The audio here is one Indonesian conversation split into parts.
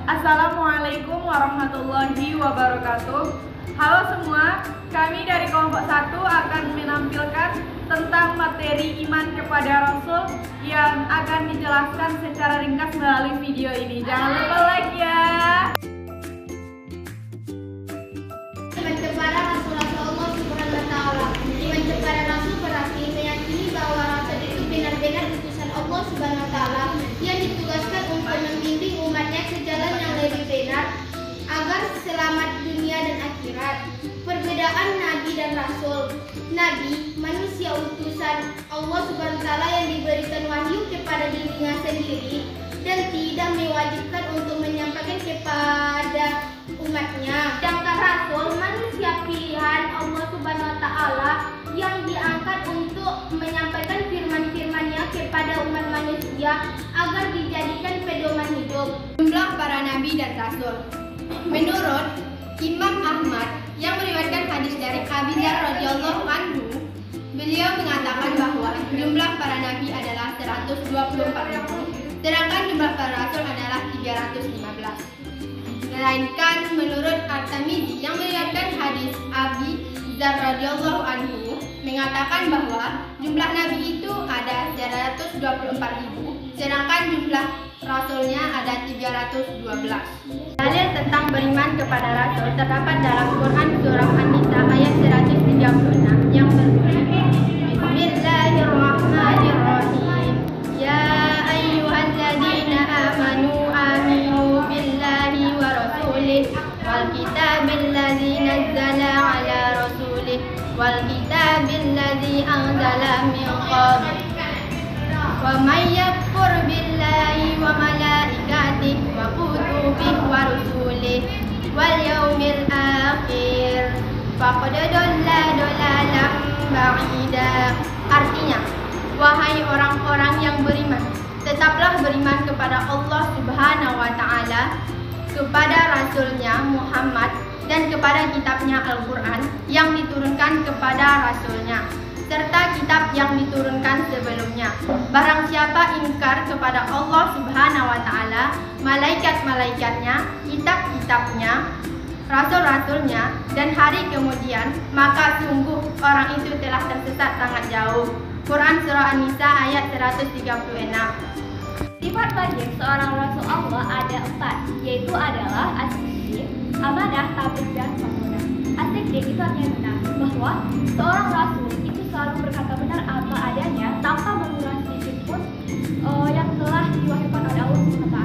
Assalamualaikum warahmatullahi wabarakatuh. Halo semua, kami dari kelompok 1 akan menampilkan tentang materi iman kepada Rasul yang akan dijelaskan secara ringkas melalui video ini. Jangan lupa like ya. Iman kepada Rasul-Rasul Allah Subhanahu wa Ta'ala. Iman kepada Rasul berarti meyakini bahwa Rasul itu benar-benar utusan Allah Subhanahu wa Ta'ala yang ditugaskan untuk membimbing umatnya ke jalan yang lebih benar agar selamat dunia dan akhirat. Perbedaan Nabi dan Rasul. Nabi, manusia utusan Allah Subhanahu wa Ta'ala yang diberikan wahyu kepada dirinya sendiri dan tidak mewajibkan untuk menyampaikan kepada umatnya. Sedangkan Rasul, manusia pilihan Allah Subhanahu wa Ta'ala yang diangkat untuk menyampaikan firman-firman-Nya kepada umat manusia agar dijadikan pedoman hidup. Jumlah para nabi dan rasul. Menurut Imam Ahmad yang meriwayatkan hadis dari Abi Dzar radhiyallahu anhu, beliau mengatakan bahwa jumlah para nabi adalah 124.000, sedangkan jumlah para rasul adalah 315. Melainkan menurut At-Tirmidzi yang meriwayatkan hadis Abi Dzar radhiyallahu anhu mengatakan bahwa jumlah nabi itu ada 124.000, sedangkan jumlah rasulnya ada 312. Dalil tentang beriman kepada rasul terdapat dalam Quran surah An-Nisa ayat 136 yang berbunyi Bismillahirrahmanirrahim. Ya ayyuhalladzina amanu aminu billahi wa rasulih wal kitabil ladzi nazzala ala rasulih wal kitabil ladzi anzala min qabl. Wa may yakfur billahi wa malaikatihi wa kutubihi wa rusulihi wal yawmil akhir faqad dhalla dhalalan ba'ida. Artinya, wahai orang-orang yang beriman, tetaplah beriman kepada Allah Subhanahu wa Ta'ala, kepada Rasulnya Muhammad, dan kepada kitabnya Al-Quran yang diturunkan kepada Rasulnya, serta kitab yang diturunkan sebelumnya. Barang siapa ingkar kepada Allah Subhanahu wa Ta'ala, malaikat-malaikatnya, kitab-kitabnya, rasul-rasulnya, dan hari kemudian, maka sungguh orang itu telah tersesat sangat jauh. Quran surah An-Nisa ayat 136. Sifat wajib seorang Rasul Allah ada 4, yaitu adalah as-siddiq, amanah, tabligh, dan mamunah. As-siddiq itu artinya benar, bahwa seorang Rasul itu selalu berkata benar apa adanya tanpa mengurangi sedikit pun yang telah diwahyukan oleh Allah SWT.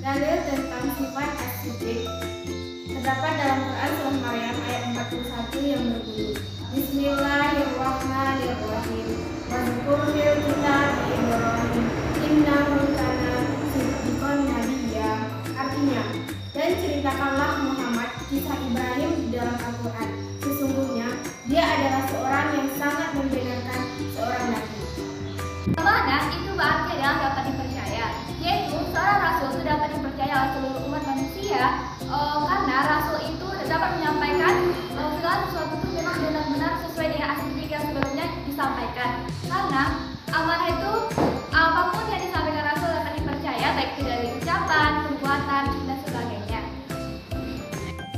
Dalil tentang sifat as-siddiq terdapat dalam Quran surah Maryam ayat 41 yang berbunyi Bismillahirrahmanirrahim. Wadhkur fil kitab Ibrahim innahu kana siddiqan nabiyya. Artinya, dan ceritakanlah Muhammad kisah Ibrahim di dalam Al-Quran. Sesungguhnya dia adalah seorang yang sangat membenarkan seorang nabi. Amanah itu berarti adalah dapat dipercaya, yaitu seorang Rasul itu dapat dipercaya oleh seluruh umat manusia karena Rasul itu dapat menyampaikan segala sesuatu itu memang benar-benar sesuai dengan as-siddiq yang sebelumnya disampaikan. Karena amanah itu apapun yang disampaikan Rasul akan dipercaya, baik itu dari ucapan, perbuatan, dan sebagainya.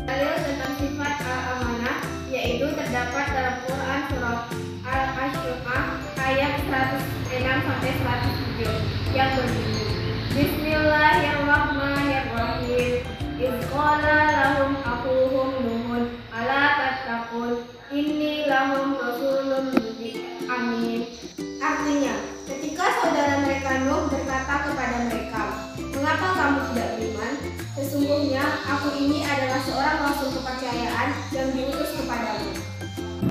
Dalil tentang sifat amanah yaitu terdapat dalam Quran surah Al-Asy'ariyah ayat 106-107 yang berbunyi Bismillahirrahmanirrahim. Idz qala lahum akhuhum Nuhun ala tattaqun inni lahum rasulun amin. Artinya, ketika saudara mereka Nuh berkata kepada mereka, mengapa kamu tidak beriman? Sesungguhnya aku ini adalah seorang rasul kepercayaan yang diutus kepadamu.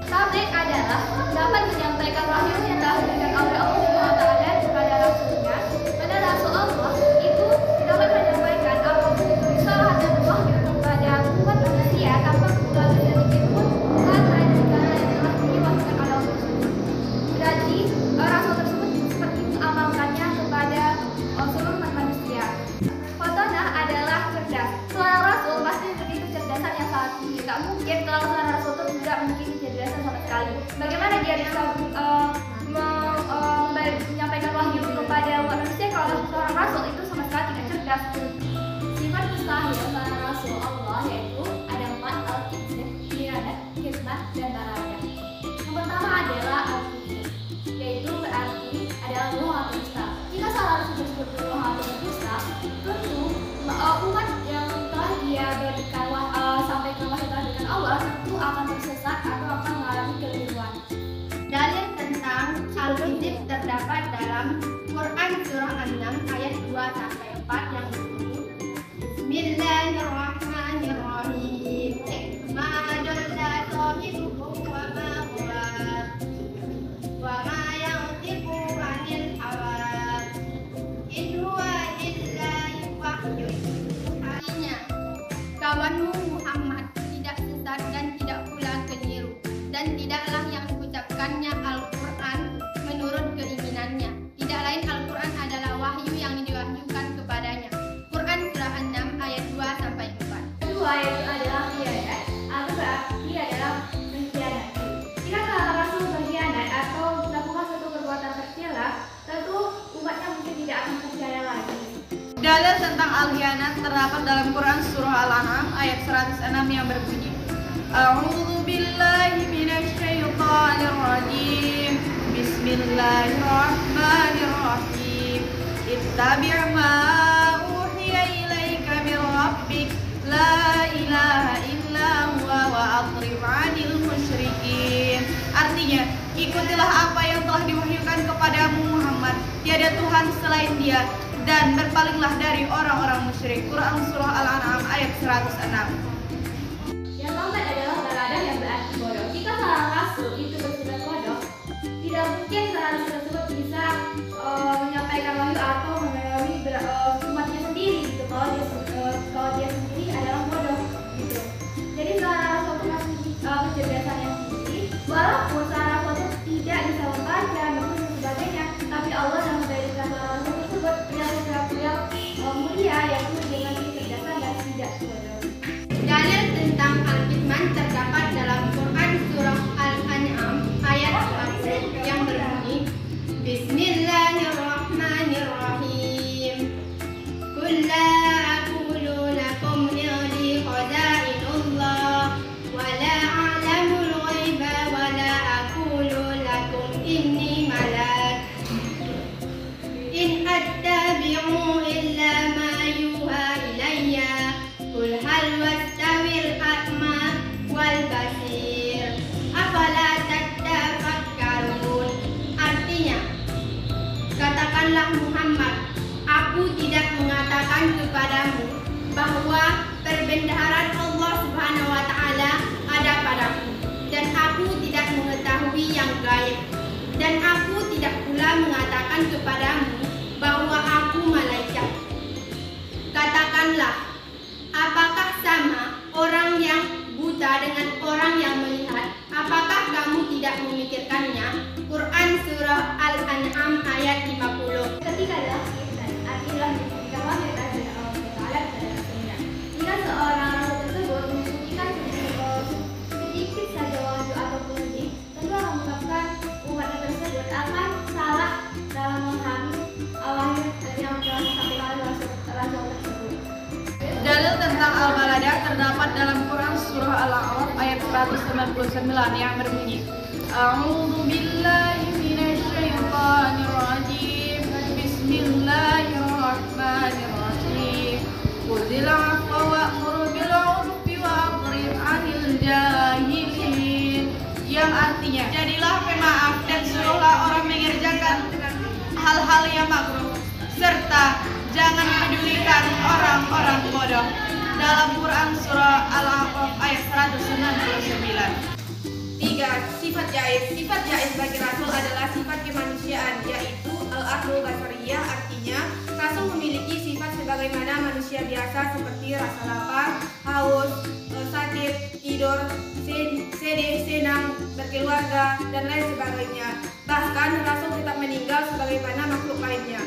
Tabligh adalah dapat menyampaikan wahyu yang telah diberikan oleh Allah SWT kepada Rasulnya. Pada Rasul Allah itu dapat menyampaikan apapun itu risalah dan wahyu kepada umat manusia tanpa mengurangi sedikit pun karena segala yang telah diwahyukan oleh Allah SWT. Berarti Rasul tersebut seperti mengamalkannya kepada seluruh umat manusia. Fotonah adalah cerdas. Seorang Rasul pasti memiliki kecerdasan yang sangat tinggi. Tidak mungkin kalau seorang Rasul itu tidak memiliki kecerdasan sama sekali. Bagaimana dia bisa menyampaikan wahyu kepada umat manusia kalau seorang Rasul itu sama sekali tidak cerdas? terakhir para Rasul Allah yaitu ada 4 al-Qiblat, Qiblat, dan Baradah. Yang pertama adalah al-Qiblat, yaitu berarti adalah bohong atau dusta. Jika seorang Rasul tersebut berbohong atau berdusta, tentu umat yang telah dia berikan sampai ke wahyu telah diberikan Allah tentu akan tersesat atau akan mengalami keliruan. Dalil tentang al-Qiblat terdapat dalam Quran surah An-Naml ayat 2-4 yang berbunyi Bismillahirrahmanirrahim. Ma dalla sahibukum wa ma huwa wa ma yantiqu 'anil hawa in huwa illa wahyun. Artinya, kawanmu Muhammad tidak sesat dan tidak pula keliru, dan tidaklah yang diucapkannya Al-Quran menurut keinginannya. Tidak lain Al-Quran adalah wahyu yang diwahyukan kepadanya. Quran surah An-Naml ayat 2-4. Kedua yaitu adalah khianat, atau berarti adalah mengkhianati. Jika seorang Rasul berkhianat atau melakukan suatu perbuatan tercela, tentu umatnya mungkin tidak akan percaya lagi. Dalil tentang al-khianat terdapat dalam Quran surah Al-An'am ayat 106 yang berbunyi A'udzu billahi minasy syaithanir rajim. Bismillahirrahmanirrahim. Ittabi' ma uhiya ilaika min rabbik la ilaha illa huwa wa aqrib 'anil musyrikin. Artinya, ikutilah apa yang telah diwahyukan kepadamu Muhammad. Tiada Tuhan selain Dia, dan berpalinglah dari orang-orang musyrik. Quran surah Al-An'am ayat 106. Yang keempat adalah baradah yang berarti bodoh. Jika seorang Rasul itu bersifat bodoh, tidak mungkin seorang Rasul tersebut bisa menyampaikan wahyu atau mengayomi umatnya sendiri gitu. Kalau dia sendiri adalah bodoh gitu. Jadi seorang Rasul itu masih kecerdasan yang tinggi, walaupun seorang Rasul itu tidak bisa membaca, menulis dan sebagainya, tapi Allah yang memberikan seorang Rasul tersebut yang mulia, yaitu dengan kecerdasan dan tidak bodoh. Dalil tentang al-Kitman terdapat dalam Quran surah Al-An'am ayat 40 yang berbunyi Bismillahirrahmanirrahim. Qul la aqulu lakum indi khaza'inullah wa la a'lamul ghaiba wa la aqulu lakum inni malak in attabi'u illa ma yuha ilayya qul hal wastawil a'ma wal basir afala tattafakkarun. Artinya, katakanlah Muhammad, aku tidak mengatakan kepadamu bahwa perbendaharaan Allah Subhanahu wa taala ada padaku, dan aku tidak mengetahui yang gaib, dan aku tidak pula mengatakan kepadamu bahwa aku malaikat. Katakanlah, apakah sama orang yang buta dengan orang yang melihat? Apakah kamu tidak memikirkannya? Quran surah Al-An'am ayat 50. Ketiga adalah khianat, artinya memberikan wahyu dari Allah Taala kepada Rasulnya. Jika seorang Rasul tersebut menyembunyikan sedikit saja wahyu ataupun lebih, tentu akan menyebabkan umatnya tersebut akan salah dalam memahami wahyu yang telah disampaikan oleh Rasul tersebut. Dalil tentang al-baradah terdapat dalam Quran surah Al-A'raf ayat 199 yang berbunyi A'udzu billahi minasy syaithanir rajim. Bismillahirrahmanirrahim. Khudhil 'afwa wa'mur bil 'urfi wa'rid 'anil jahilin. Yang artinya, jadilah pemaaf dan suruhlah orang mengerjakan hal-hal yang makruh, serta jangan pedulikan orang-orang bodoh. Dalam Quran surah Al-A'raf ayat 199. 3. Sifat jaiz. Sifat jaiz bagi Rasul adalah sifat kemanusiaan, yaitu al-aqlu basariyah, artinya Rasul memiliki sifat sebagaimana manusia biasa seperti rasa lapar, haus, sakit, tidur, sedih, senang, berkeluarga, dan lain sebagainya. Bahkan Rasul tetap meninggal sebagaimana makhluk lainnya.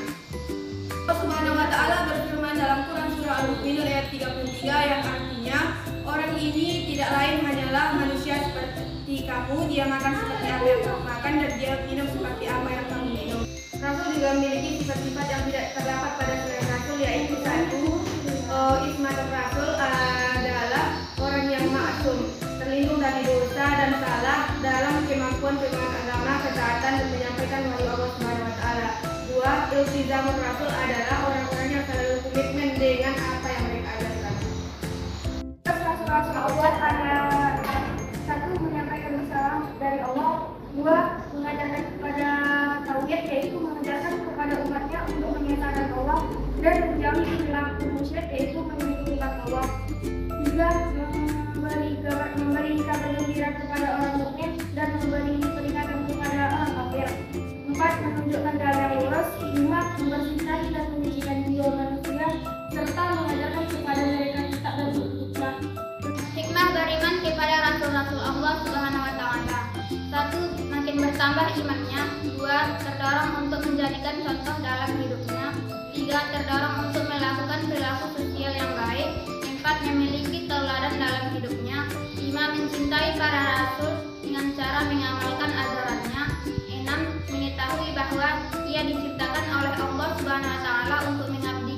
Allah Subhanahu wa taala berfirman dalam Quran surah Al-Mu'minun ayat 33 yang artinya orang ini tidak lain hanyalah manusia seperti kamu, dia makan seperti apa yang kamu makan dan dia minum seperti apa yang kamu minum. Rasul juga memiliki sifat-sifat yang tidak terdapat pada selain Rasul, yaitu 1. Ismatul hidup di zaman Rasul adalah orang-orang yang selalu komitmen dengan apa yang mereka ajarkan. Rasul-rasul Allah ada satu, menyampaikan risalah dari Allah, dua, mengajarkan kepada tauhid, yaitu mengajarkan kepada umatnya untuk mengesahkan Allah dan menjauhi perilaku musyrik, yaitu menyekutukan Allah. Tiga, memberi kabar gembira kepada orang mukmin dan memberi peringatan kepada orang kafir. Empat, menunjukkan jalan yang lurus. Lima, membersihkan dan menyucikan jiwa manusia serta mengajarkan kepada mereka kitab dan hikmah. Hikmah beriman kepada Rasul-Rasul Allah Subhanahu wa Ta'ala. 1. Makin bertambah imannya. 2. Terdorong untuk menjadikan contoh dalam hidupnya. 3. Terdorong untuk melakukan perilaku sosial yang baik. 4. Memiliki tauladan dalam hidupnya. 5. Mencintai para rasul dengan cara mengamalkan ajarannya. 6. Mengetahui bahwa ia diciptakan oleh Allah Subhanahu wa Ta'ala untuk mengabdi